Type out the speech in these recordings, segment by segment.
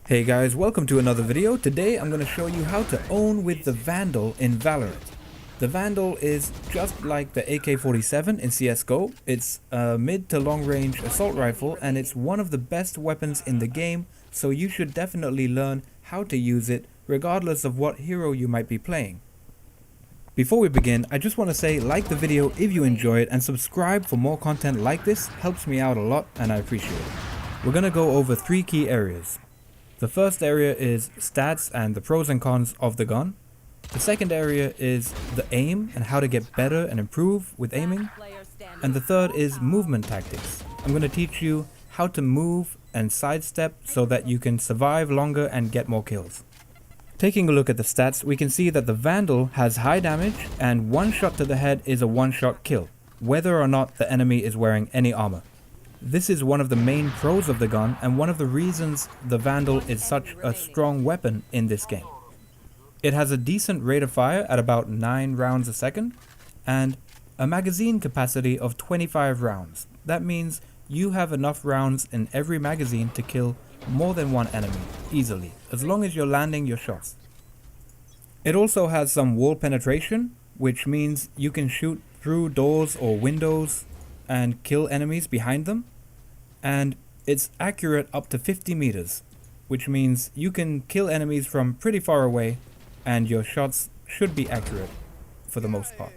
Hey guys, welcome to another video. Today I'm going to show you how to own with the Vandal in Valorant. The Vandal is just like the AK-47 in CSGO. It's a mid to long range assault rifle and it's one of the best weapons in the game, so you should definitely learn how to use it regardless of what hero you might be playing. Before we begin, I just want to say like the video if you enjoy it and subscribe for more content like this. Helps me out a lot and I appreciate it. We're going to go over 3 key areas. The first area is stats and the pros and cons of the gun. The second area is the aim and how to get better and improve with aiming. And the third is movement tactics. I'm going to teach you how to move and sidestep so that you can survive longer and get more kills. Taking a look at the stats, we can see that the Vandal has high damage and one shot to the head is a one-shot kill, whether or not the enemy is wearing any armor. This is one of the main pros of the gun and one of the reasons the Vandal is such a strong weapon in this game. It has a decent rate of fire at about 9 rounds a second and a magazine capacity of 25 rounds. That means you have enough rounds in every magazine to kill more than one enemy easily, as long as you're landing your shots. It also has some wall penetration, which means you can shoot through doors or windows and kill enemies behind them, and it's accurate up to 50 meters, which means you can kill enemies from pretty far away and your shots should be accurate for the most part.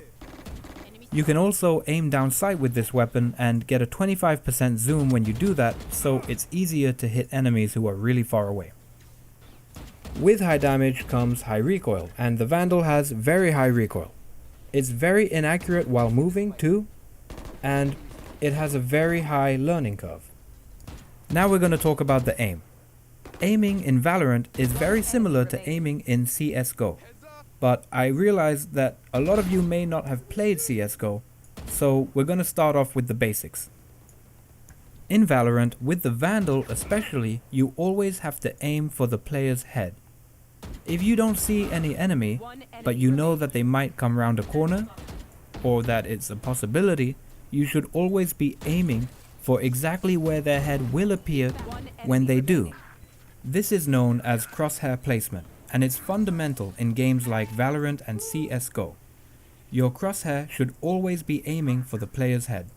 You can also aim down sight with this weapon and get a 25% zoom when you do that, so it's easier to hit enemies who are really far away. With high damage comes high recoil, and the Vandal has very high recoil. It's very inaccurate while moving too, and it has a very high learning curve. Now we're going to talk about the aim. Aiming in Valorant is very similar to aiming in CSGO, but I realize that a lot of you may not have played CSGO, so we're going to start off with the basics. In Valorant, with the Vandal especially, you always have to aim for the player's head. If you don't see any enemy, but you know that they might come around a corner, or that it's a possibility, you should always be aiming for exactly where their head will appear when they do. This is known as crosshair placement, and it's fundamental in games like Valorant and CSGO. Your crosshair should always be aiming for the player's head.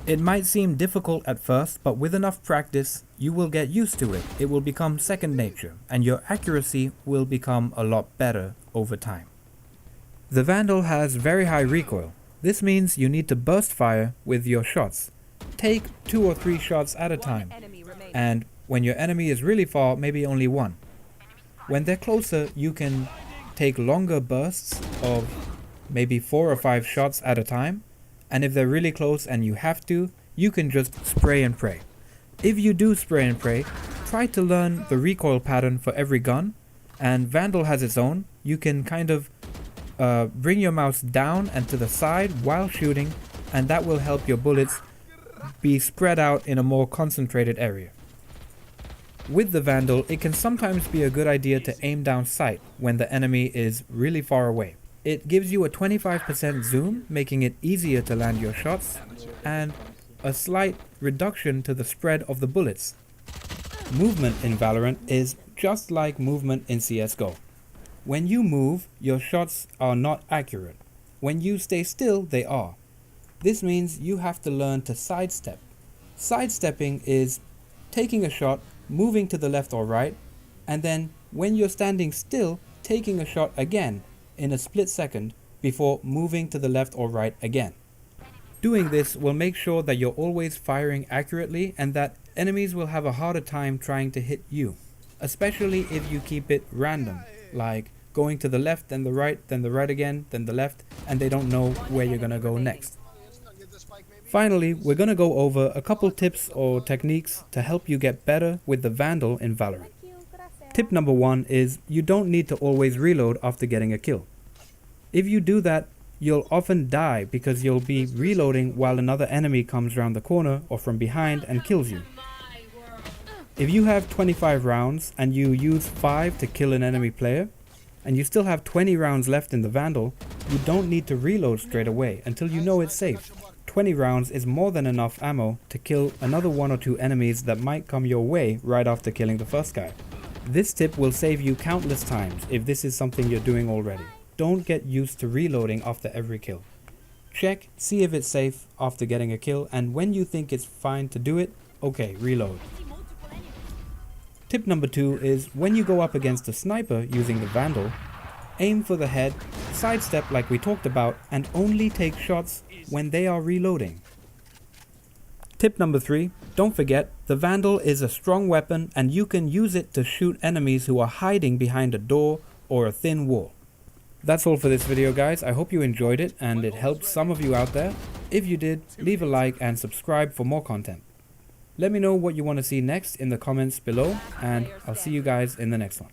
It might seem difficult at first, but with enough practice, you will get used to it. It will become second nature, and your accuracy will become a lot better over time. The Vandal has very high recoil. This means you need to burst fire with your shots. Take 2 or 3 shots at a time, and when your enemy is really far, maybe only 1. When they're closer, you can take longer bursts of maybe 4 or 5 shots at a time, and if they're really close and you have to, you can just spray and pray. If you do spray and pray, try to learn the recoil pattern for every gun, and Vandal has its own. You can kind of bring your mouse down and to the side while shooting, and that will help your bullets be spread out in a more concentrated area. With the Vandal, it can sometimes be a good idea to aim down sight when the enemy is really far away. It gives you a 25% zoom, making it easier to land your shots, and a slight reduction to the spread of the bullets. Movement in Valorant is just like movement in CSGO. When you move, your shots are not accurate. When you stay still, they are. This means you have to learn to sidestep. Sidestepping is taking a shot, moving to the left or right, and then when you're standing still, taking a shot again in a split second before moving to the left or right again. Doing this will make sure that you're always firing accurately and that enemies will have a harder time trying to hit you, especially if you keep it random, like going to the left, then the right again, then the left, and they don't know where you're gonna go next. Finally, we're gonna go over a couple tips or techniques to help you get better with the Vandal in Valorant. Tip number 1 is you don't need to always reload after getting a kill. If you do that, you'll often die because you'll be reloading while another enemy comes around the corner or from behind and kills you. If you have 25 rounds and you use 5 to kill an enemy player, and you still have 20 rounds left in the Vandal, you don't need to reload straight away until you know it's safe. 20 rounds is more than enough ammo to kill another 1 or 2 enemies that might come your way right after killing the first guy. This tip will save you countless times if this is something you're doing already. Don't get used to reloading after every kill. Check, see if it's safe after getting a kill, and when you think it's fine to do it, okay, reload. Tip number 2 is when you go up against a sniper using the Vandal, aim for the head, sidestep like we talked about, and only take shots when they are reloading. Tip number 3, don't forget, the Vandal is a strong weapon and you can use it to shoot enemies who are hiding behind a door or a thin wall. That's all for this video, guys. I hope you enjoyed it and it helped some of you out there. If you did, leave a like and subscribe for more content. Let me know what you want to see next in the comments below, and I'll see you guys in the next one.